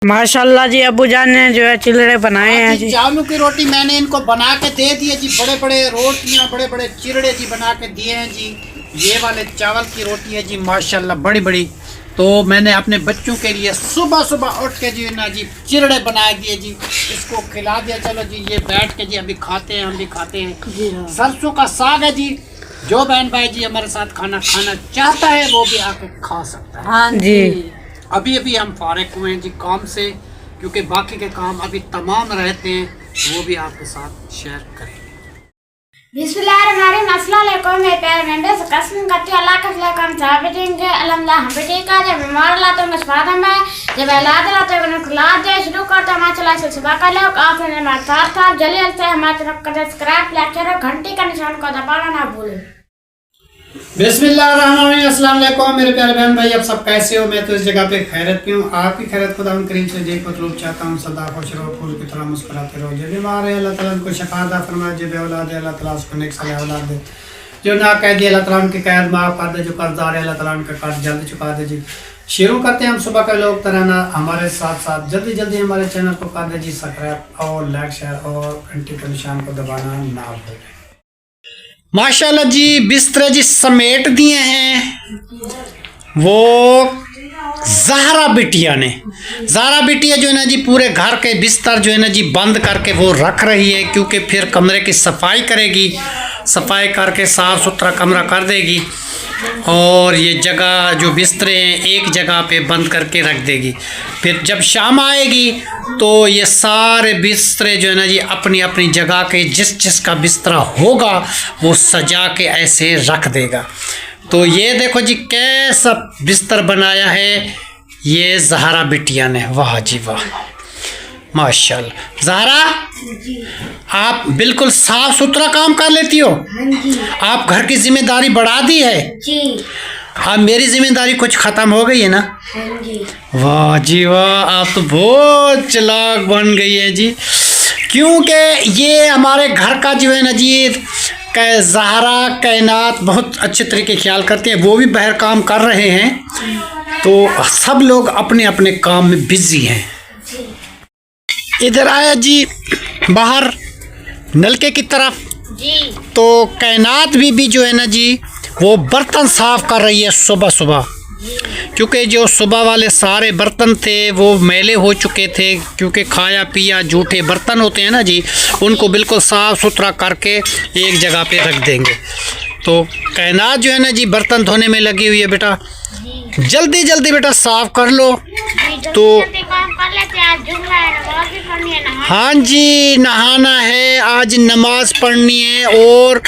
माशाल्लाह जी, अबू जान ने जो है चिलड़े बनाए हैं जी। चावलों की रोटी मैंने इनको बना के दे दी है जी। बड़े बड़े रोटियां, बड़े बड़े चिरड़े जी बना के दिए हैं जी। ये वाले चावल की रोटी है जी, माशाल्लाह बड़ी बड़ी। तो मैंने अपने बच्चों के लिए सुबह सुबह उठ के जी ना जी चिरड़े बना दिए जी, इसको खिला दिया। चलो जी, ये बैठ के जी अभी खाते हैं, हम भी खाते हैं। सरसों का साग है जी। जो बहन भाई जी हमारे साथ खाना खाना चाहता है वो भी आके खा सकता है। हाँ जी। अभी अभी हम फारिग हुए हैं जी काम से, क्योंकि बाकी के काम अभी तमाम रहते हैं, वो भी आपके साथ शेयर करेंगे। बिस्मिल्लाहिर्रहमानिर्रहीम, अस्सलाम वालेकुम। मैं प्यारे मेंबर से कसम करती हूँ अल्लाह का फजल हम चाह बेटेंगे अल्हम्दुलिल्लाह हम बेटेगा। जब बीमार लाते हैं फादर में, जब औलाद लाते हैं उनको ला दे शुरू करते हैं। हमारे चला से सुबह का लोग आपने हमारे साथ जल्दी से हमारे तरफ का सब्सक्राइब लाइक करो, घंटी का निशान को दबाना ना भूलें। बिस्मिल्लाहिर्रहमानिर्रहीम, अस्सलाम वालेकुम मेरे प्यारे बहन भाई, आप सब कैसे हो? मैं तो इस जगह पे खैरत पे हूँ। आपकी खैरत खुदा करीम से जी मतलूब चाहता हूँ। सदा खुश रहो, फूल की तरह मुस्कुराते रहो। जो बीमार है अल्लाह ताला उनको शफा अता फरमाए, जो बेऔलाद है अल्लाह ताला उसको नेक सालिह औलाद दे। जो ना कैदी अल्लाह ताला उनकी कैद माफ़ कर दे। जो कर्जदार है अल्लाह ताला उनका कर्ज जल्द चुका दे जी। शुरू करते हैं हम सुबह का लोग तराना। हमारे साथ साथ जल्दी जल्दी हमारे चैनल को कर दे जी सब्सक्राइब और लाइक शेयर और घंटी के निशान को दबाना ना भूलें। माशाल्लाह जी, बिस्तर जी समेट दिए हैं वो ज़हरा बिटिया ने। ज़हरा बिटिया जो है ना जी पूरे घर के बिस्तर जो है ना जी बंद करके वो रख रही है, क्योंकि फिर कमरे की सफाई करेगी। सफाई करके साफ़ सुथरा कमरा कर देगी और ये जगह जो बिस्तरे हैं एक जगह पे बंद करके रख देगी। फिर जब शाम आएगी तो ये सारे बिस्तरे जो है ना जी अपनी अपनी जगह के जिस जिसका बिस्तरा होगा वो सजा के ऐसे रख देगा। तो ये देखो जी कैसा बिस्तर बनाया है ये ज़हरा बिटिया ने। वाह जी वाह, माशाल्लाह। ज़हरा, आप बिल्कुल साफ सुथरा काम कर लेती हो। आप घर की जिम्मेदारी बढ़ा दी है जी। अब मेरी जिम्मेदारी कुछ ख़त्म हो गई है ना? वाह जी वाह, आप तो बहुत चालाक बन गई है जी। क्योंकि ये हमारे घर का जो है ना जी ज़हरा कायनात बहुत अच्छे तरीके ख्याल करते हैं। वो भी बाहर काम कर रहे हैं, तो सब लोग अपने अपने काम में बिजी हैं। इधर आया जी बाहर नलके की तरफ जी। तो कायनात भी जो है ना जी वो बर्तन साफ़ कर रही है सुबह सुबह, क्योंकि जो सुबह वाले सारे बर्तन थे वो मैले हो चुके थे, क्योंकि खाया पिया जूठे बर्तन होते हैं ना जी, उनको बिल्कुल साफ़ सुथरा करके एक जगह पे रख देंगे। तो कायनात जो है ना जी बर्तन धोने में लगी हुई है। बेटा जल्दी जल्दी बेटा साफ़ कर लो। तो हाँ जी, नहाना है, आज नमाज पढ़नी है और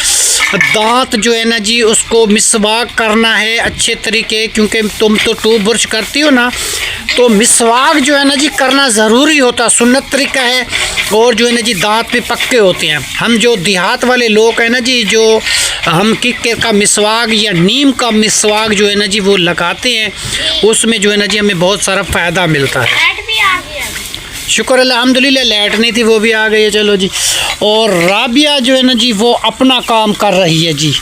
दांत जो है ना जी उसको मिसवाक करना है अच्छे तरीके, क्योंकि तुम तो टूथ ब्रश करती हो ना, तो मिसवाक जो है ना जी करना ज़रूरी होता, सुन्नत तरीका है। और जो है ना जी दांत भी पक्के होते हैं। हम जो देहात वाले लोग हैं ना जी, जो हम किक्कर का मिसवाक या नीम का मिसवाक जो है ना जी वो लगाते हैं, उसमें जो है ना जी हमें बहुत सारा फ़ायदा मिलता है। शुक्र अल्हम्दुलिल्लाह, लाइट नहीं थी वो भी आ गई है। चलो जी, और राबिया जो है ना जी वो अपना काम कर रही है जी।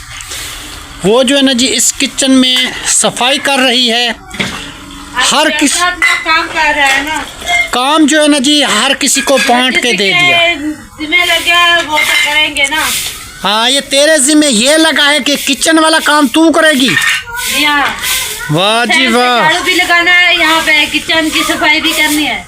वो जो है ना जी इस किचन में सफाई कर रही है। हर किसी काम कर रहा है ना, काम जो है ना जी हर किसी को बांट के दे दिया। जिम्मे लगे वो तो करेंगे ना। हाँ, ये तेरे जिम्मे ये लगा है कि किचन वाला काम तू करेगी। वाह जी वाह, झाड़ू भी लगाना है, यहाँ पे किचन की सफाई भी करनी है।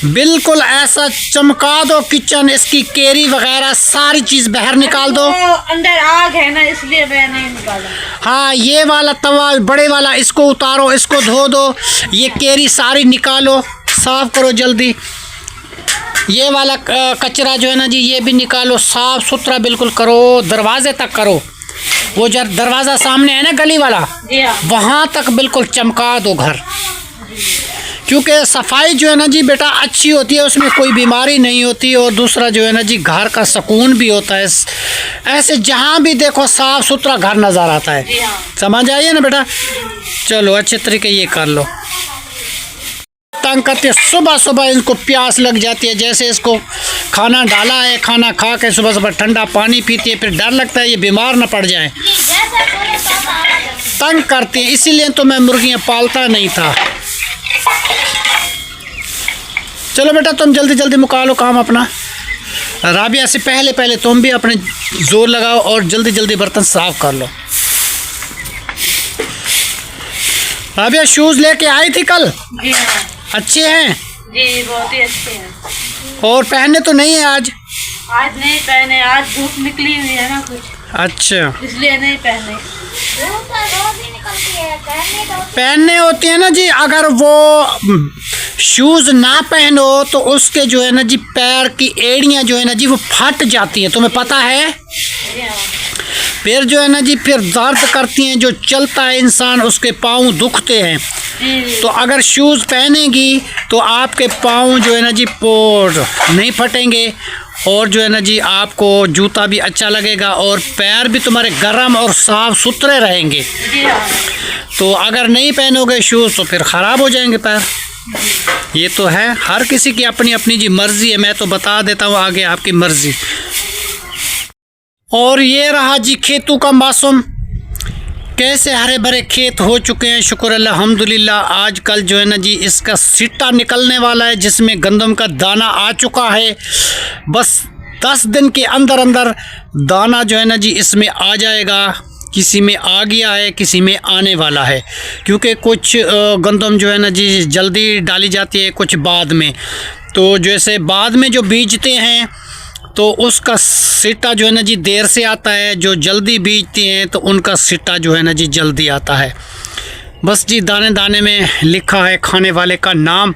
बिल्कुल ऐसा चमका दो किचन, इसकी केरी वगैरह सारी चीज़ बाहर निकाल दो। अंदर आग है ना इसलिए मैं नहीं निकाला। हाँ, ये वाला तवा बड़े वाला इसको उतारो, इसको धो दो, ये केरी सारी निकालो, साफ़ करो जल्दी। ये वाला कचरा जो है ना जी ये भी निकालो, साफ़ सुथरा बिल्कुल करो, दरवाजे तक करो। वो जब दरवाज़ा सामने है ना गली वाला, वहाँ तक बिल्कुल चमका दो घर, क्योंकि सफाई जो है ना जी बेटा अच्छी होती है, उसमें कोई बीमारी नहीं होती। और दूसरा जो है ना जी घर का सुकून भी होता है। ऐसे जहाँ भी देखो साफ़ सुथरा घर नज़र आता है। समझ आइए ना बेटा? चलो अच्छे तरीके ये कर लो। तंग करते हैं, सुबह सुबह इनको प्यास लग जाती है, जैसे इसको खाना डाला है, खाना खा के सुबह सुबह ठंडा पानी पीती है, फिर डर लगता है ये बीमार ना पड़ जाए। तंग करती हैं, इसीलिए तो मैं मुर्गियाँ पालता नहीं था। चलो बेटा तुम जल्दी जल्दी मुका लो काम अपना। राबिया से पहले पहले तुम भी अपने जोर लगाओ और जल्दी जल्दी बर्तन साफ कर लो। राबिया शूज़ लेके आई थी कल? जी हाँ अच्छे हैं? जी बहुत ही अच्छे हैं। और पहनने तो नहीं है आज? आज नहीं पहने, आज धूप निकली हुई है ना कुछ, अच्छा इसलिए नहीं पहने। धूप तो रोज ही निकलती है, पहनने तो पहनने होती है ना जी। अगर वो शूज़ ना पहनो तो उसके जो है ना जी पैर की एड़ियाँ जो है ना जी वो फट जाती हैं, तुम्हें पता है? जी हाँ फिर जो है ना जी फिर दर्द करती हैं, जो चलता है इंसान उसके पाँव दुखते हैं। जी तो अगर शूज़ पहनेगी तो आपके पाँव जो है ना जी पोर नहीं फटेंगे और जो है ना जी आपको जूता भी अच्छा लगेगा और पैर भी तुम्हारे गर्म और साफ सुथरे रहेंगे। जी हाँ तो अगर नहीं पहनोगे शूज़ तो फिर ख़राब हो जाएंगे पैर। ये तो है, हर किसी की अपनी अपनी जी मर्ज़ी है। मैं तो बता देता हूँ, आगे आपकी मर्ज़ी। और ये रहा जी खेतों का मौसम, कैसे हरे भरे खेत हो चुके हैं, शुक्र अल्हम्दुलिल्लाह। आजकल जो है ना जी इसका सिट्टा निकलने वाला है जिसमें गंदम का दाना आ चुका है। बस 10 दिन के अंदर अंदर दाना जो है ना जी इसमें आ जाएगा। किसी में आ गया है, किसी में आने वाला है, क्योंकि कुछ गंदम जो है ना जी जल्दी डाली जाती है, कुछ बाद में। तो जैसे बाद में जो बीजते हैं तो उसका सिट्टा जो है ना जी देर से आता है, जो जल्दी बीजते हैं तो उनका सिट्टा जो है ना जी जल्दी आता है। बस जी दाने दाने में लिखा है खाने वाले का नाम,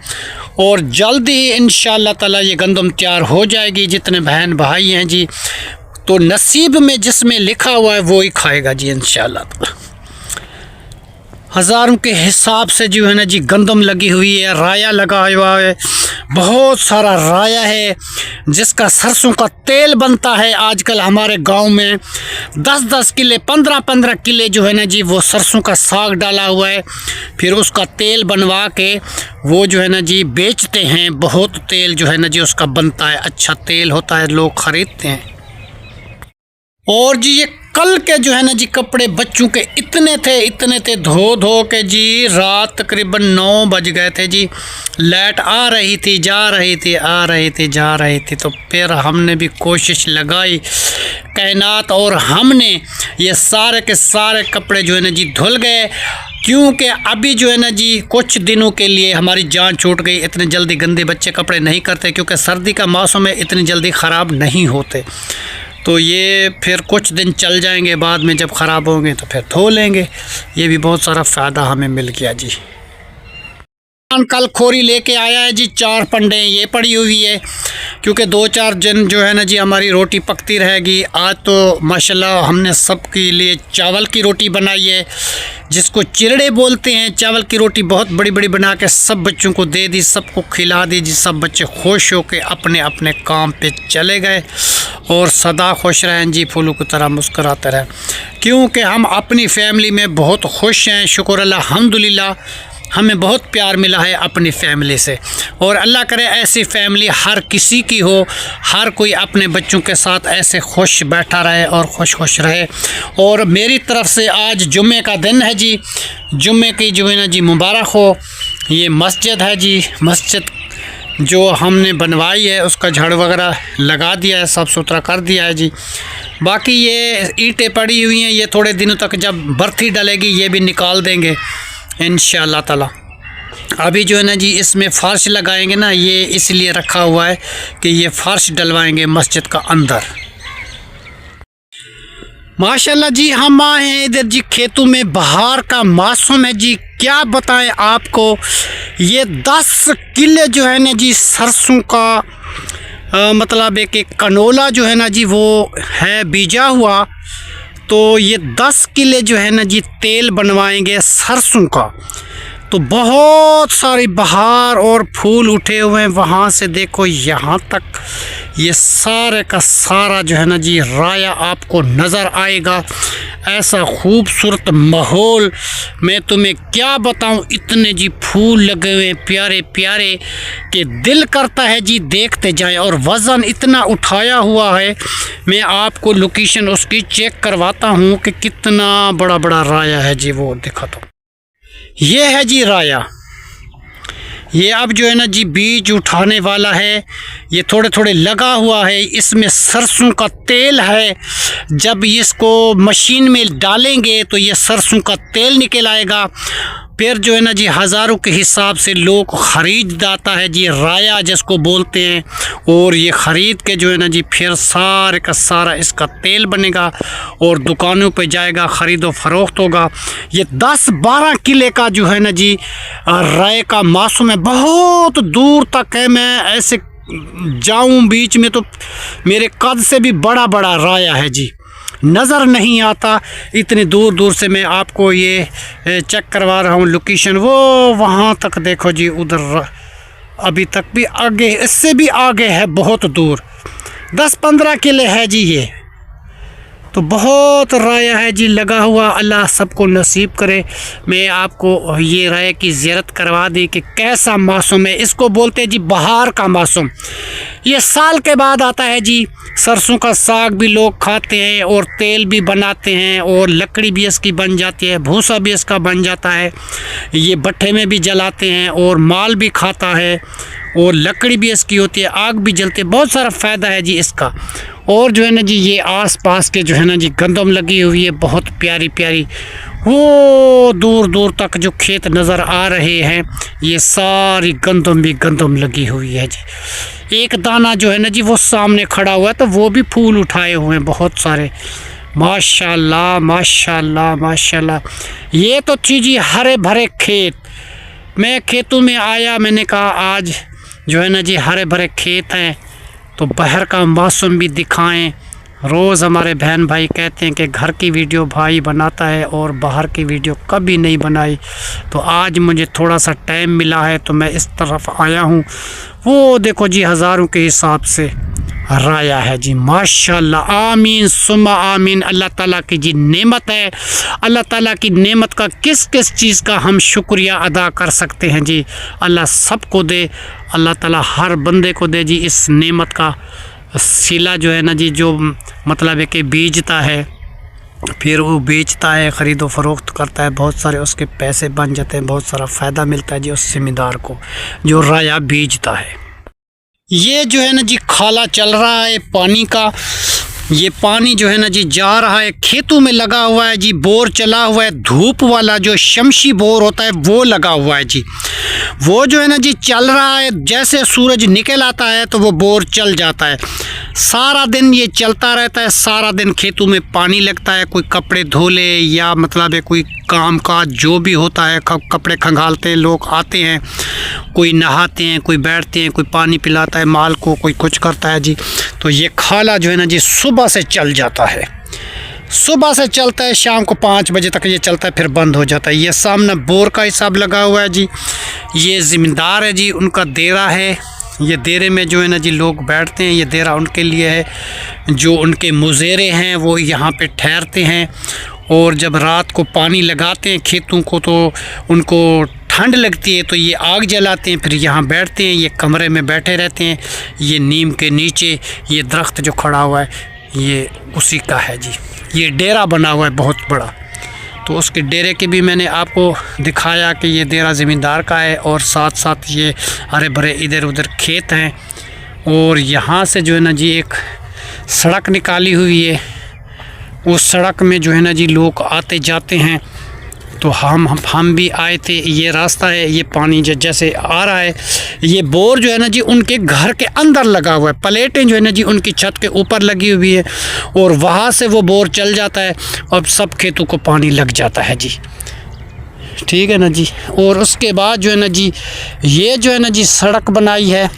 और जल्दी ही इंशाअल्लाह ताला ये गंदम तैयार हो जाएगी। जितने बहन भाई हैं जी, तो नसीब में जिसमें लिखा हुआ है वो ही खाएगा जी इंशाअल्लाह ताला। हज़ारों के हिसाब से जो है ना जी गंदम लगी हुई है, राया लगा हुआ है, बहुत सारा राया है जिसका सरसों का तेल बनता है। आजकल हमारे गांव में 10-10 किले 15-15 किले जो है ना जी वो सरसों का साग डाला हुआ है। फिर उसका तेल बनवा के वो जो है ना जी बेचते हैं। बहुत तेल जो है ना जी उसका बनता है, अच्छा तेल होता है, लोग ख़रीदते हैं। और जी ये कल के जो है ना जी कपड़े बच्चों के इतने थे धो धो के जी रात तकरीबन 9 बज गए थे जी। लाइट आ रही थी, जा रही थी, आ रही थी, जा रही थी। तो फिर हमने भी कोशिश लगाई कायनात, और हमने ये सारे के सारे कपड़े जो है ना जी धुल गए। क्योंकि अभी जो है ना जी कुछ दिनों के लिए हमारी जान छूट गई। इतने जल्दी गंदे बच्चे कपड़े नहीं करते, क्योंकि सर्दी का मौसम है, इतनी जल्दी ख़राब नहीं होते। तो ये फिर कुछ दिन चल जाएंगे, बाद में जब ख़राब होंगे तो फिर धो लेंगे। ये भी बहुत सारा फ़ायदा हमें मिल गया जी। कल खोरी लेके आया है जी 4 पंडे ये पड़ी हुई है, क्योंकि 2-4 दिन जो है ना जी हमारी रोटी पकती रहेगी। आज तो माशाल्लाह हमने सबके लिए चावल की रोटी बनाई है, जिसको चिरड़े बोलते हैं। चावल की रोटी बहुत बड़ी बड़ी बना के सब बच्चों को दे दी, सबको खिला दी जी। सब बच्चे खुश हो के अपने अपने काम पे चले गए और सदा खुश रहें जी, फूलों की तरह मुस्कुराते रहें, क्योंकि हम अपनी फैमिली में बहुत खुश हैं। शुक्र अल्हम्दुलिल्लाह, हमें बहुत प्यार मिला है अपनी फैमिली से। और अल्लाह करे ऐसी फैमिली हर किसी की हो, हर कोई अपने बच्चों के साथ ऐसे खुश बैठा रहे और खुश खुश रहे। और मेरी तरफ से आज जुम्मे का दिन है जी, जुम्मे की जो है ना जी मुबारक हो। ये मस्जिद है जी, मस्जिद जो हमने बनवाई है उसका झाड़ू वगैरह लगा दिया है, साफ़ सुथरा कर दिया है जी। बाकी ये ईंटें पड़ी हुई हैं, ये थोड़े दिनों तक जब बर्थी डलेगी ये भी निकाल देंगे इंशाअल्लाह ताला। अभी जो है ना जी इसमें फ़र्श लगाएंगे ना, ये इसलिए रखा हुआ है कि ये फ़र्श डलवाएंगे मस्जिद का अंदर। माशाल्लाह जी हम आए हैं इधर जी खेतों में, बहार का मौसम है जी। क्या बताएं आपको, ये 10 किले जो है ना जी सरसों का मतलब एक कनोला जो है ना जी वो है बीजा हुआ। तो ये 10 किले जो है ना जी तेल बनवाएंगे सरसों का। तो बहुत सारी बहार और फूल उठे हुए हैं, वहाँ से देखो यहाँ तक ये सारे का सारा जो है ना जी राया आपको नज़र आएगा। ऐसा खूबसूरत माहौल मैं तुम्हें क्या बताऊं, इतने जी फूल लगे हुए हैं प्यारे प्यारे कि दिल करता है जी देखते जाएं। और वज़न इतना उठाया हुआ है, मैं आपको लोकेशन उसकी चेक करवाता हूं कि कितना बड़ा बड़ा राया है जी। वो दिखा दो, ये है जी राया, ये अब जो है ना जी बीज उठाने वाला है। ये थोड़े थोड़े लगा हुआ है। इसमें सरसों का तेल है। जब इसको मशीन में डालेंगे तो ये सरसों का तेल निकल आएगा। फिर जो है ना जी हज़ारों के हिसाब से लोग ख़रीद जाता है जी, राया जिसको बोलते हैं। और ये ख़रीद के जो है ना जी फिर सारे का सारा इसका तेल बनेगा और दुकानों पे जाएगा, ख़रीदो फरोख्त होगा। ये 10-12 किले का जो है ना जी राय का मासूम है, बहुत दूर तक है। मैं ऐसे जाऊं बीच में तो मेरे कद से भी बड़ा बड़ा राया है जी, नज़र नहीं आता। इतनी दूर दूर से मैं आपको ये चेक करवा रहा हूँ लोकेशन। वो वहाँ तक देखो जी, उधर अभी तक भी आगे, इससे भी आगे है, बहुत दूर 10-15 किले है जी। ये तो बहुत राया है जी लगा हुआ। अल्लाह सबको नसीब करे। मैं आपको ये राय की ज़ियारत करवा दी कि कैसा मौसम है। इसको बोलते हैं जी बहार का मौसम। ये साल के बाद आता है जी। सरसों का साग भी लोग खाते हैं और तेल भी बनाते हैं और लकड़ी भी इसकी बन जाती है, भूसा भी इसका बन जाता है। ये भट्ठे में भी जलाते हैं और माल भी खाता है और लकड़ी भी इसकी होती है, आग भी जलती है। बहुत सारा फ़ायदा है जी इसका। और जो है ना जी ये आस-पास के जो है ना जी गंदम लगी हुई है, बहुत प्यारी प्यारी। वो दूर दूर तक जो खेत नज़र आ रहे हैं, ये सारी गंदम भी गंदम लगी हुई है जी। एक दाना जो है ना जी वो सामने खड़ा हुआ है, तो वो भी फूल उठाए हुए हैं बहुत सारे। माशाल्लाह माशाल्लाह माशाल्लाह। ये तो थी जी हरे भरे खेत। मैं खेतों में आया, मैंने कहा आज जो है ना जी हरे भरे खेत हैं तो बाहर का मौसम भी दिखाएं। रोज़ हमारे बहन भाई कहते हैं कि घर की वीडियो भाई बनाता है और बाहर की वीडियो कभी नहीं बनाई, तो आज मुझे थोड़ा सा टाइम मिला है तो मैं इस तरफ आया हूँ। वो देखो जी हज़ारों के हिसाब से राया है जी, माशाल्लाह। आमीन सुम्मा आमीन। अल्लाह ताला की जी नेमत है। अल्लाह ताला की नेमत का किस किस चीज़ का हम शुक्रिया अदा कर सकते हैं जी। अल्लाह सबको दे, अल्लाह ताला हर बंदे को दे जी इस नेमत का सिला जो है ना जी, जो मतलब है कि बीजता है, फिर वो बेचता है, ख़रीदो फरोख्त करता है, बहुत सारे उसके पैसे बन जाते हैं, बहुत सारा फ़ायदा मिलता है जी उस ज़मींदार को जो राया बीजता है। ये जो है ना जी खाला चल रहा है पानी का। ये पानी जो है ना जी जा रहा है, खेतों में लगा हुआ है जी। बोर चला हुआ है, धूप वाला जो शमशी बोर होता है वो लगा हुआ है जी। वो जो है ना जी चल रहा है, जैसे सूरज निकल आता है तो वो बोर चल जाता है। सारा दिन ये चलता रहता है, सारा दिन खेतों में पानी लगता है। कोई कपड़े धो ले या मतलब है कोई काम काज जो भी होता है, कपड़े खंगालते हैं लोग, आते हैं, कोई नहाते हैं, कोई बैठते हैं, कोई पानी पिलाता है माल को, कोई कुछ करता है जी। तो ये खाला जो है ना जी सुबह से चल जाता है, सुबह से चलता है, शाम को 5 बजे तक ये चलता है, फिर बंद हो जाता है। ये सामने बोर का हिसाब लगा हुआ है जी। ये ज़मींदार है जी, उनका डेरा है। ये डेरे में जो है ना जी लोग बैठते हैं, ये डेरा उनके लिए है। जो उनके मुज़ेरे हैं वो यहाँ पे ठहरते हैं और जब रात को पानी लगाते हैं खेतों को तो उनको ठंड लगती है तो ये आग जलाते हैं, फिर यहाँ बैठते हैं, ये कमरे में बैठे रहते हैं। ये नीम के नीचे ये दरख्त जो खड़ा हुआ है ये उसी का है जी। ये डेरा बना हुआ है बहुत बड़ा, तो उसके डेरे के भी मैंने आपको दिखाया कि ये डेरा ज़मींदार का है और साथ साथ ये हरे भरे इधर उधर खेत हैं। और यहाँ से जो है ना जी एक सड़क निकाली हुई है, उस सड़क में जो है ना जी लोग आते जाते हैं। तो हम भी आए थे, ये रास्ता है, ये पानी जैसे आ रहा है। ये बोर जो है ना जी उनके घर के अंदर लगा हुआ है, प्लेटें जो है ना जी उनकी छत के ऊपर लगी हुई है और वहाँ से वो बोर चल जाता है और सब खेतों को पानी लग जाता है जी। ठीक है ना जी। और उसके बाद जो है ना जी ये जो है ना जी सड़क बनाई है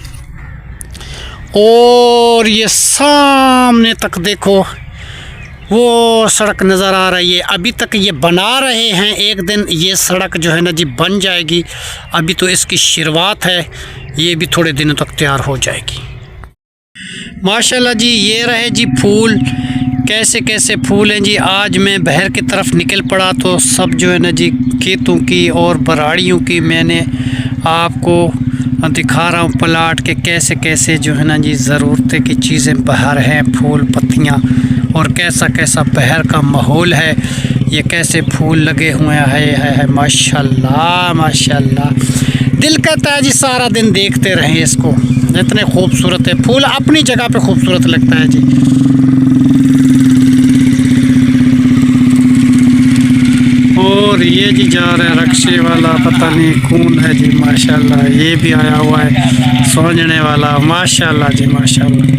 और ये सामने तक देखो वो सड़क नज़र आ रही है। अभी तक ये बना रहे हैं, एक दिन ये सड़क जो है ना जी बन जाएगी। अभी तो इसकी शुरुआत है, ये भी थोड़े दिनों तक तैयार हो जाएगी। माशाल्लाह जी। ये रहे जी फूल, कैसे कैसे फूल हैं जी। आज मैं बहर की तरफ निकल पड़ा तो सब जो है ना जी खेतों की और बराड़ियों की मैंने आपको दिखा रहा हूँ प्लाट के कैसे कैसे जो है ना जी ज़रूरत की चीज़ें बाहर हैं, फूल पत्तियाँ, और कैसा कैसा बहर का माहौल है। ये कैसे फूल लगे हुए हैं, है माशाल्लाह माशाल्लाह। दिल कहता है जी सारा दिन देखते रहें इसको, इतने खूबसूरत है फूल, अपनी जगह पे खूबसूरत लगता है जी। और ये जी जा रहा है रक्शे वाला, पता नहीं कौन है जी, माशाल्लाह। ये भी आया हुआ है सोंजने वाला, माशाल्लाह जी माशाल्लाह।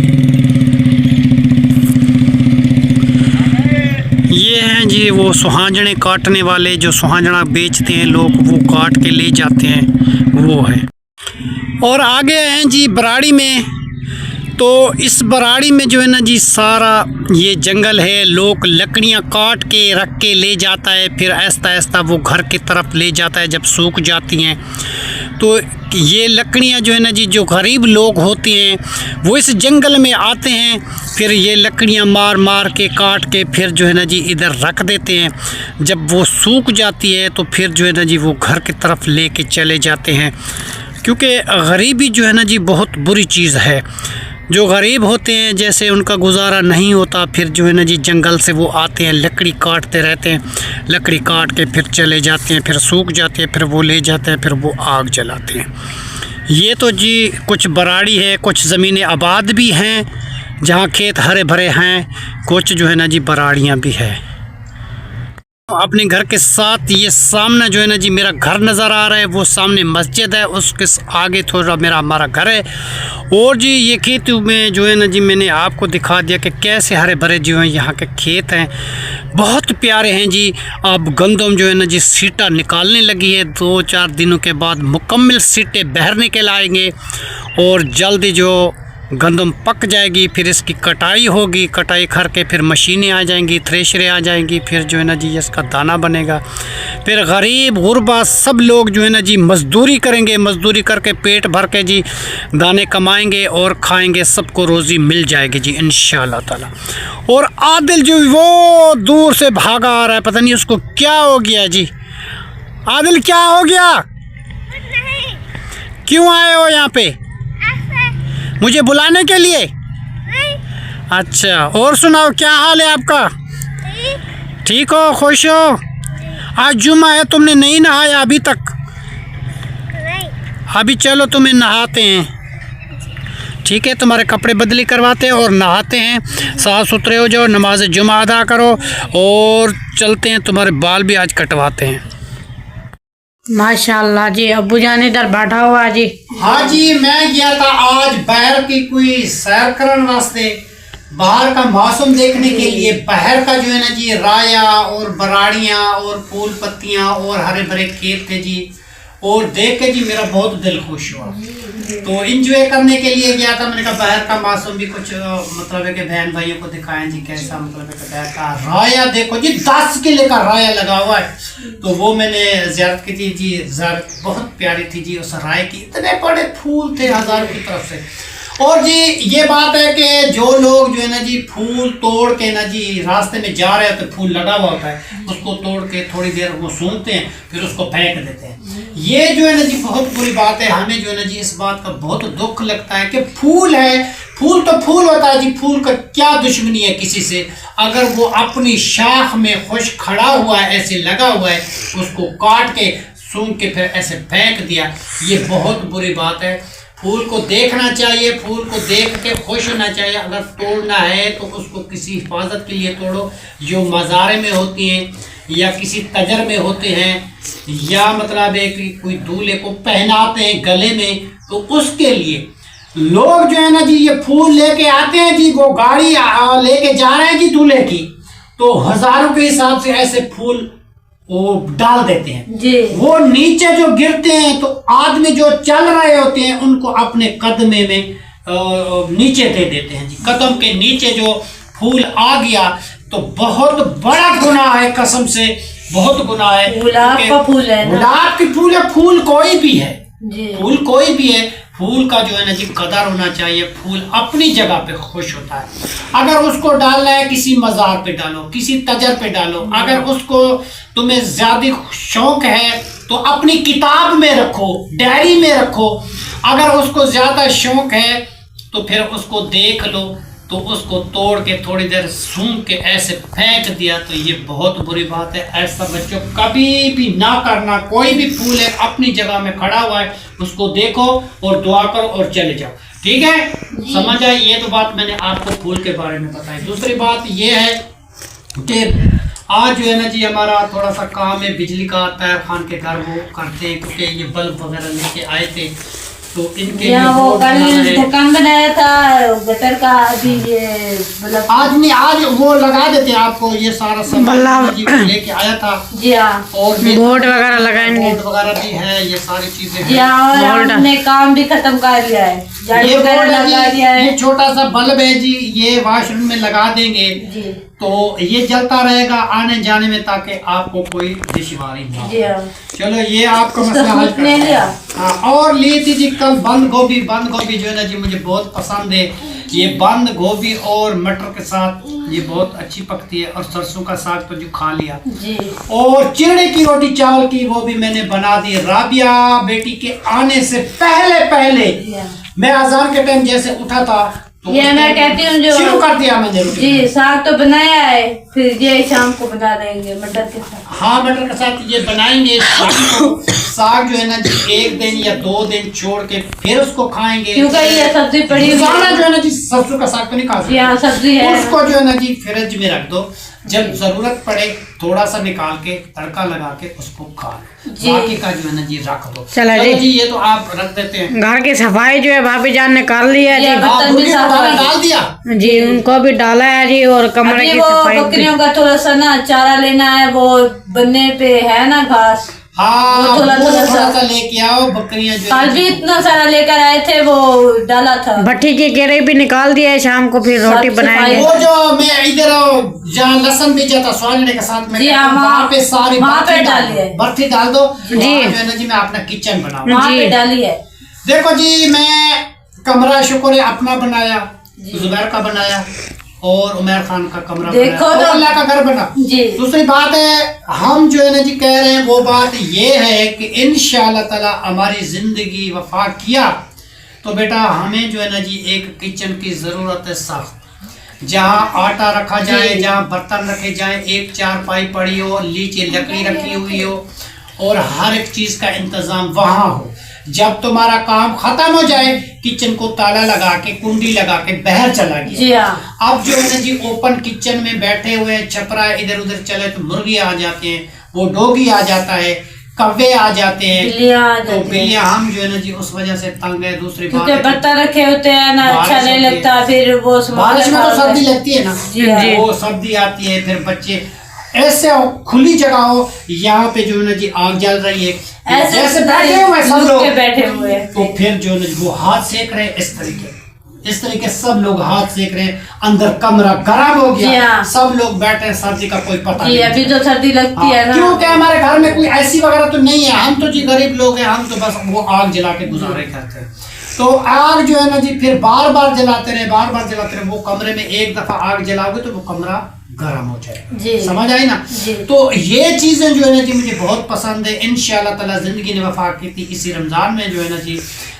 ये हैं जी वो सुहांजने काटने वाले, जो सुहांजना बेचते हैं लोग, वो काट के ले जाते हैं, वो है। और आगे हैं जी बराड़ी में, तो इस बराड़ी में जो है ना जी सारा ये जंगल है, लोग लकड़ियाँ काट के रख के ले जाता है, फिर आहिस्ता आहिस्ता वो घर की तरफ ले जाता है जब सूख जाती हैं। तो ये लकड़ियाँ जो है ना जी, जो गरीब लोग होते हैं वो इस जंगल में आते हैं, फिर ये लकड़ियाँ मार मार के काट के फिर जो है ना जी इधर रख देते हैं। जब वो सूख जाती है तो फिर जो है ना जी वो घर की तरफ ले के चले जाते हैं, क्योंकि गरीबी जो है ना जी बहुत बुरी चीज़ है। जो गरीब होते हैं जैसे उनका गुजारा नहीं होता, फिर जो है ना जी जंगल से वो आते हैं, लकड़ी काटते रहते हैं, लकड़ी काट के फिर चले जाते हैं, फिर सूख जाते हैं, फिर वो ले जाते हैं, फिर वो आग जलाते हैं। ये तो जी कुछ बराड़ी है, कुछ ज़मीनें आबाद भी हैं जहाँ खेत हरे भरे हैं, कुछ जो है ना जी बराड़ियाँ भी है। अपने घर के साथ ये सामने जो है ना जी मेरा घर नज़र आ रहा है, वो सामने मस्जिद है, उसके आगे थोड़ा हमारा घर है। और जी ये खेत में जो है ना जी मैंने आपको दिखा दिया कि कैसे हरे भरे जो हैं यहाँ के खेत हैं, बहुत प्यारे हैं जी। अब गंदम जो है ना जी सीटा निकालने लगी है, 2-4 दिनों के बाद मुकम्मल सीटे बाहर निकल आएंगे और जल्दी जो गंदम पक जाएगी, फिर इसकी कटाई होगी, कटाई करके फिर मशीनें आ जाएंगी, थ्रेशरें आ जाएंगी, फिर जो है ना जी इसका दाना बनेगा। फिर गरीब गुरबा सब लोग जो है ना जी मज़दूरी करेंगे, मज़दूरी करके पेट भर के जी दाने कमाएंगे और खाएंगे, सबको रोज़ी मिल जाएगी जी इंशाअल्लाह ताला। और आदिल जो वो दूर से भागा आ रहा है, पता नहीं उसको क्या हो गया जी। आदिल क्या हो गया, क्यों आए हो यहाँ पे, मुझे बुलाने के लिए? अच्छा, और सुनाओ क्या हाल है आपका? ठीक हो, खुश हो? आज जुमा है, तुमने नहीं नहाया अभी तक? अभी चलो तुम्हें नहाते हैं, ठीक है, तुम्हारे कपड़े बदली करवाते हैं और नहाते हैं, साफ़ सुथरे हो जाओ, नमाज जुमा अदा करो और चलते हैं, तुम्हारे बाल भी आज कटवाते हैं। माशाल्लाह जी, अब्बू जान इधर बैठा हुआ जी। हाँ जी, मैं गया था आज बाहर की कोई सैर करने वास्ते, बाहर का मौसम देखने के लिए। बाहर का जो है ना जी राया और बराड़ियाँ और फूल पत्तियाँ और हरे भरे खेत थे जी, और देख के जी मेरा बहुत दिल खुश हुआ, तो इंजॉय करने के लिए गया था। मैंने कहा बाहर का मौसम भी कुछ मतलब है कि बहन भाइयों को दिखाएं जी कैसा, मतलब है कि बाहर का राया देखो जी, 10 किले का राया लगा हुआ है, तो वो मैंने ज़ियारत की थी जी। ज़ियारत बहुत प्यारी थी जी, उस राय की इतने बड़े फूल थे हज़ारों की तरफ से। और जी ये बात है कि जो लोग जो है ना जी फूल तोड़ के ना जी रास्ते में जा रहे होते, फूल लगा हुआ होता है, उसको तोड़ के थोड़ी देर वो सूंघते हैं, फिर उसको फेंक देते हैं। ये जो है ना जी बहुत बुरी बात है। हमें जो है ना जी इस बात का बहुत दुख लगता है कि फूल है, फूल तो फूल होता है जी, फूल का क्या दुश्मनी है किसी से। अगर वो अपनी शाख में खुश खड़ा हुआ है, ऐसे लगा हुआ है, उसको काट के सूंघ के फिर ऐसे फेंक दिया, ये बहुत बुरी बात है। फूल को देखना चाहिए, फूल को देख के खुश होना चाहिए। अगर तोड़ना है तो उसको किसी हिफाजत के लिए तोड़ो, जो मज़ारे में होती हैं या किसी तजर में होते हैं, या मतलब है कि कोई दूल्हे को पहनाते हैं गले में, तो उसके लिए लोग जो है ना जी ये फूल लेके आते हैं जी, वो गाड़ी लेके जा रहे हैं जी दूल्हे की, तो हज़ारों के हिसाब से ऐसे फूल वो डाल देते हैं जी। वो नीचे जो गिरते हैं तो आदमी जो चल रहे होते हैं उनको अपने कदमे में नीचे दे देते हैं जी। कदम के नीचे जो फूल आ गया तो बहुत बड़ा गुनाह है, कसम से बहुत गुनाह है। गुलाब का फूल है, गुलाब की फूल है, फूल कोई भी है जी, फूल कोई भी है, फूल का जो है ना जी कदर होना चाहिए। फूल अपनी जगह पे खुश होता है। अगर उसको डालना है किसी मज़ार पे डालो, किसी तजर पे डालो। अगर उसको तुम्हें ज़्यादा शौक है तो अपनी किताब में रखो, डायरी में रखो। अगर उसको ज़्यादा शौक है तो फिर उसको देख लो, तो उसको तोड़ के थोड़ी देर सूंघ के ऐसे फेंक दिया, तो ये बहुत बुरी बात है। ऐसा बच्चों कभी भी ना करना। कोई भी फूल है अपनी जगह में खड़ा हुआ है, उसको देखो और दुआ करो और चले जाओ, ठीक है? समझ आई? ये तो बात मैंने आपको फूल के बारे में बताई। दूसरी बात ये है कि आज जो है ना जी हमारा थोड़ा सा काम है बिजली का, तायर खान के घर वो करते हैं, क्योंकि ये बल्ब वगैरह लेके आए थे, तो इनके लिए वो बोर्ड कल बनाना है। ढक्कन बनाया था गटर का, अभी ये बल्ब आज नहीं, आज वो लगा देते हैं आपको। ये सारा सामान जी लेके आया था। जी हाँ, और बोर्ड वगैरह लगाएंगे, बोर्ड वगैरह भी है, ये सारी चीजें जी हैं। हाँ, और हमने काम भी खत्म कर लिया है, झाड़ू ये वगैरह बोर्ड है लगा जी, दिया है ये छोटा सा बल्ब है जी, ये वॉशरूम में लगा देंगे जी। तो ये जलता रहेगा आने जाने में, ताकि आपको कोई दुश्वारी ना हो। जी हाँ, चलो ये आपका उसका मसला हल सूप कर ले लिया। हाँ, और ली थी जी कल बंद गोभी। बंद गोभी जो है ना जी मुझे बहुत पसंद है। ये बंद गोभी और मटर के साथ ये बहुत अच्छी पकती है, और सरसों का साग तो जो खा लिया जी। और चिड़े की रोटी चावल की वो भी मैंने बना दी। राबिया बेटी के आने से पहले पहले मैं अजान के टाइम जैसे उठा था तो ये मैं कहती हूँ जो शुरू कर दिया मैंने रोटी। जी, साग तो बनाया है, फिर ये शाम को बना देंगे मटर के साथ। हाँ, मटर के साथ ये बनाएंगे। साग जो है ना जी 1 दिन या 2 दिन छोड़ के फिर उसको खाएंगे, क्योंकि ये सब्जी पड़ी हुई रोजाना जो है ना जी सरसों का साग तो नहीं खा जी सकते। हाँ, सब्जी है। उसको जो है ना जी फ्रिज में रख दो, जब जरूरत पड़े थोड़ा सा निकाल के तड़का लगा के उसको खा लो। जी। बाकी का जो है ना जी रख दो। चलो जी। ये तो आप रख देते हैं। घर की सफाई जो है भाभी जान ने कर ली है जी। ये बर्तन भी साफ दाना कर डाल दिया जी, उनको भी डाला है जी, और कमरे अभी की वो सफाई भी। बकरियों का थोड़ा सा ना चारा लेना है, वो बनने पे है ना घास, हाँ, वो थोड़ा सा लेके आओ। बकरियां जो कल भी इतना सारा लेकर आए थे, वो डाला था। भट्टी की केरे भी निकाल दिया है, शाम को फिर रोटी साफ बनाएंगे। वो जो मैं इधर जहाँ लहसन बीजा था स्वांजने के साथ में जी हाँ, वहाँ पे सारी वहाँ पे बर्फी डाली है। बर्फी डाल दो जी। जो है ना जी मैं अपना किचन बनाऊँ। वहाँ जी। पे डाली है। देखो जी, मैं कमरा शुक्र है अपना बनाया, जुबैर का बनाया और उमर खान का कमरा देखो बनाया, तो- और अल्लाह का घर बना। जी। दूसरी बात है, हम जो है ना जी कह रहे हैं वो बात ये है कि इंशाअल्लाह ताला हमारी जिंदगी वफा किया तो बेटा हमें जो है ना जी एक किचन की जरूरत है सख्त, जहाँ आटा रखा जाए, जी। जहाँ बर्तन रखे जाए, एक चारपाई पड़ी हो, नीचे लकड़ी रखी हुई हो, और हर एक चीज का इंतजाम वहाँ हो। जब तुम्हारा काम खत्म हो जाए किचन को ताला लगा के कुंडी लगा के बाहर चला गया। जी हाँ, अब जो है ना जी ओपन किचन में बैठे हुए छपरा इधर उधर चले तो मुर्गी आ जाते हैं, वो डोगी आ जाता है, कव्वे आ जाते हैं, बिल्लियाँ आ तो जाती हैं। बिल्लियाँ हम जो है ना जी उस वजह से तंग है। दूसरी बात क्योंकि है बर्तन रखे होते हैं ना, अच्छा बारिश नहीं होती है। लगता, फिर वो बारिश में तो सर्दी लगती है ना, जी हाँ। वो सर्दी आती है, फिर बच्चे ऐसे खुली जगह हो, यहाँ पे जो है ना जी आग जल रही है, ऐसे जैसे बैठे हुए सब लुक लोग के बैठे हुए हैं। तो फिर जो है ना जी वो हाथ सेक रहे हैं इस तरीके सब लोग हाथ सेक रहे हैं, अंदर कमरा गर्म हो जी गया, हाँ। सब लोग बैठे हैं, सर्दी का कोई पता जी, नहीं। अभी तो सर्दी लगती है ना। क्योंकि हमारे घर में कोई ऐसी वगैरह तो नहीं है, हम तो जी गरीब लोग हैं, हम तो बस वो आग जला के गुजारे करते हैं। तो आग जो है ना जी फिर बार बार जलाते रहे, वो कमरे में एक दफा आग जलाओगे तो वो कमरा गर्म हो जाएगा। जी। समझ आई ना? जी। तो ये चीजें जो है ना जी मुझे बहुत पसंद है। इंशाअल्लाह ताला जिंदगी ने वफा की थी, इसी रमजान में जो है ना जी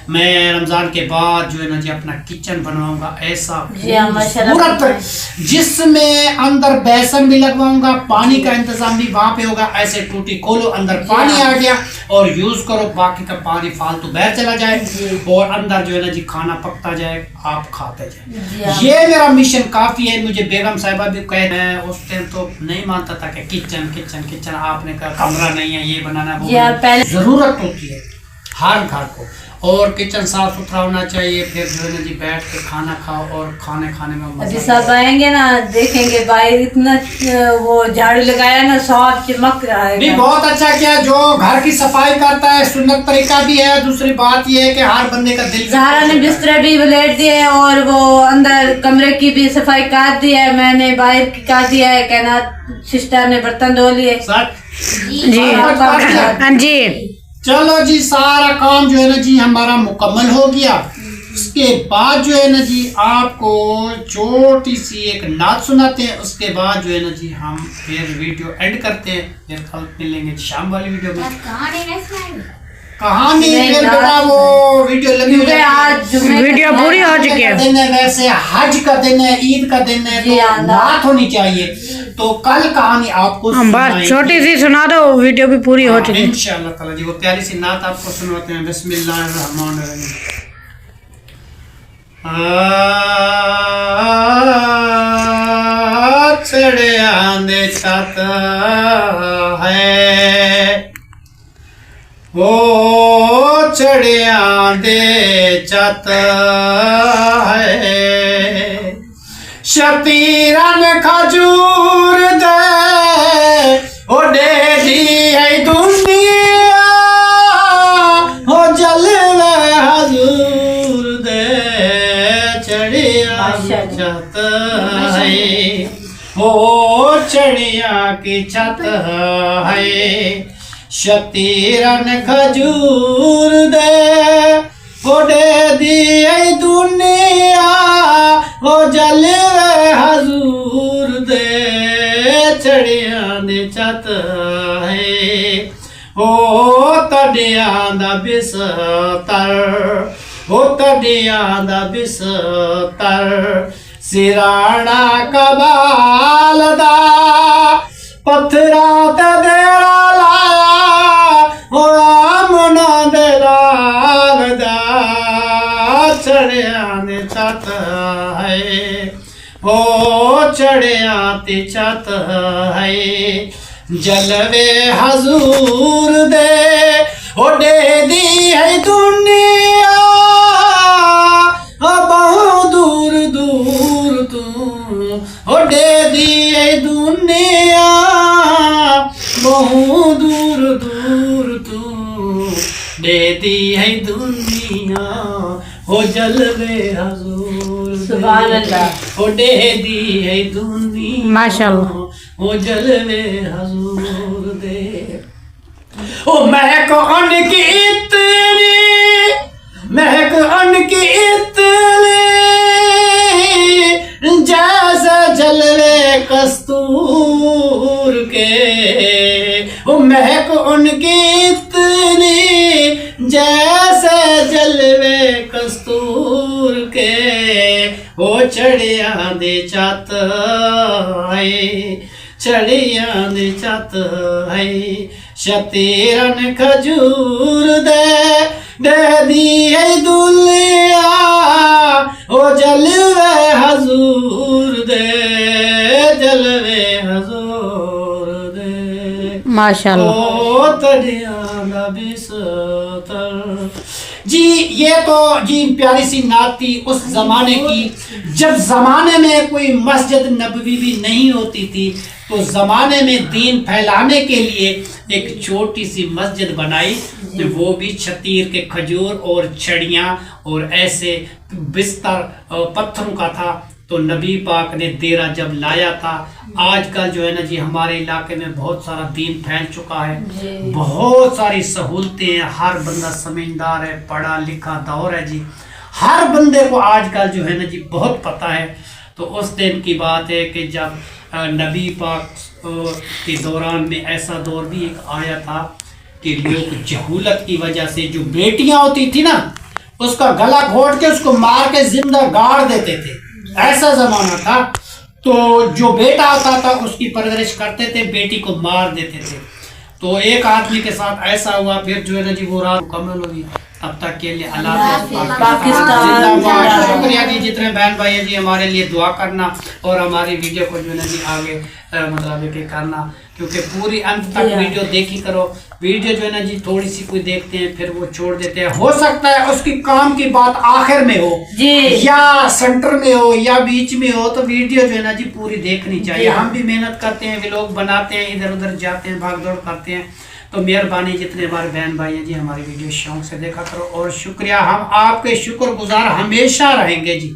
मैं रमजान के बाद जो है ना जी अपना किचन बनवाऊंगा ऐसा जी हाँ, माशाल्लाह। खूबसूरत, जिसमें अंदर बेसन भी लगवाऊंगा, पानी का इंतजाम भी वहां पे होगा। ऐसे टूटी खोलो, अंदर पानी आ गया और यूज करो, बाकी का पानी फालतू बाहर चला जाए जी। और अंदर जो है ना जी खाना पकता जाए, आप खाते जी जाए। हाँ। ये मेरा मिशन काफी है। मुझे बेगम साहिबा भी कह रहे हैं, उस टाइम तो नहीं मानता था कि किचन किचन किचन, आपने कहा कमरा नहीं है, ये बनाना है, वो जी हाँ, बनाना है। पहले जरूरत होती है हर घर को, और किचन साफ सुथरा होना चाहिए। फिर जो है ना जी बैठ के खाना खाओ और खाने में अभी मजा सब आएंगे ना, देखेंगे भाई इतना वो झाड़ू लगाया ना, साफ चमक रहा है। नहीं, बहुत अच्छा किया जो घर की सफाई करता है, सुन्नत तरीका भी है। दूसरी बात ये है कि हर बंदे का दिल भी ज़हरा ने बिस्तर भी लेट दिए और वो अंदर कमरे की भी सफाई कर दी है, मैंने बाहर की कर दिया है, कहना सिस्टर ने बर्तन धो लिए। सर जी हाँ जी। चलो जी, सारा काम जो है ना जी हमारा मुकम्मल हो गया। उसके बाद जो है ना जी आपको छोटी सी एक नात सुनाते हैं, उसके बाद जो है ना जी हम फिर वीडियो एंड करते हैं। फिर कल मिलेंगे शाम वाली वीडियो में। कहानी नहीं, फिर नात बेटा वो वीडियो लगी हुई क्योंकि है। आज जुम्मे वीडियो पूरी हो चुकी है। दिन है, वैसे हज का दिन है, ईद का दिन है, जी, तो नात होनी चाहिए। तो कल कहानी आपको बस छोटी सी सुना दो, वीडियो भी पूरी हो चुकी है। इंशाअल्लाह ताला जी वो प्यारी सी नात आपको सुनाते हैं। बिस्मिल्लाहिर्रहमानिर्रहीम। चढ़िया दे छत है, वो चढ़िया दे छत है, शतीरन खजूर दे ओ डेढ़ी है दुनिया, हो जलवे हजूर दे चढ़िया छत है, हो चढ़िया की छत है, शतीरन खजूर दे ओ डेढ़ी है दुनिया, हो जलवे हजूर दे चढ़िया दे छत है, हो तड़िया दा बिस्तर, हो तड़िया दा बिस्तर, सिराना कबाल दा पत्थरा ते देरा लाया, हो आमना दे लाल दा चढ़िया दे छत है, हो चढ़िया ते छत है, जलवे हजूर दे ओ दे दी है दुनिया, बहुत दूर दूर तू ओ दे दी है दुनिया, बहुत दूर दूर तू दे दी है दुनिया, हो जलवे हजूर सुभान अल्लाह। ओ दे दी है दुनिया, माशाअल्लाह। ओ जलवे हजूर दे। ओ महक उनकी इतनी, महक उनकी इतनी, जैसे जलवे कस्तूर के, ओ महक उनकी इतनी, जैसे जलवे कस्तूर के, ओ चढ़िया दे छत है, चढ़िया दे छत है, शतीरन खजूर दे दी है दुनिया, ओ जलवे हजूर दे, जलवे हजूर दे माशाअल्लाह। ओ तड़िया दा बिस्तर। जी ये तो जी प्यारी सी नात थी उस जमाने की, जब जमाने में कोई मस्जिद नबवी भी नहीं होती थी, तो जमाने में दीन फैलाने के लिए एक छोटी सी मस्जिद बनाई, तो वो भी छतीर के खजूर और छड़ियाँ और ऐसे बिस्तर पत्थरों का था। तो नबी पाक ने देरा जब लाया था, आजकल जो है ना जी हमारे इलाके में बहुत सारा दीन फैल चुका है, बहुत सारी सहूलतें हैं, हर बंदा समझदार है, पढ़ा लिखा दौर है जी, हर बंदे को आजकल जो है ना जी बहुत पता है। तो उस दिन की बात है कि जब नबी पाक के दौरान में ऐसा दौर भी एक आया था कि लोग जहूलत की वजह से जो बेटियां होती थी ना, उसका गला घोट के उसको मार के जिंदा गाड़ देते थे, ऐसा जमाना था। तो जो बेटा आता था उसकी परवरिश करते थे, बेटी को मार देते थे। तो एक आदमी के साथ ऐसा हुआ, फिर जो है ना जी वो रात मुकम्मल होगी। तब तक के लिए अल्लाह पाकिस्तान। शुक्रिया जी, जितने बहन भाई जी हमारे लिए दुआ करना और हमारी वीडियो को जो है ना जी आगे मतलब कि करना, क्योंकि पूरी अंत तक वीडियो देखी करो। वीडियो जो है ना जी थोड़ी सी कोई देखते हैं फिर वो छोड़ देते हैं, हो सकता है उसकी काम की बात आखिर में हो जी, या सेंटर में हो या बीच में हो, तो वीडियो जो है ना जी पूरी देखनी चाहिए। हम भी मेहनत करते हैं, व्लॉग बनाते हैं, इधर उधर जाते हैं, भाग दौड़ करते हैं। तो मेहरबानी जितने हमारे बहन भाई हैं जी हमारी वीडियो शौक से देखा करो, और शुक्रिया, हम आपके शुक्रगुजार हमेशा रहेंगे जी।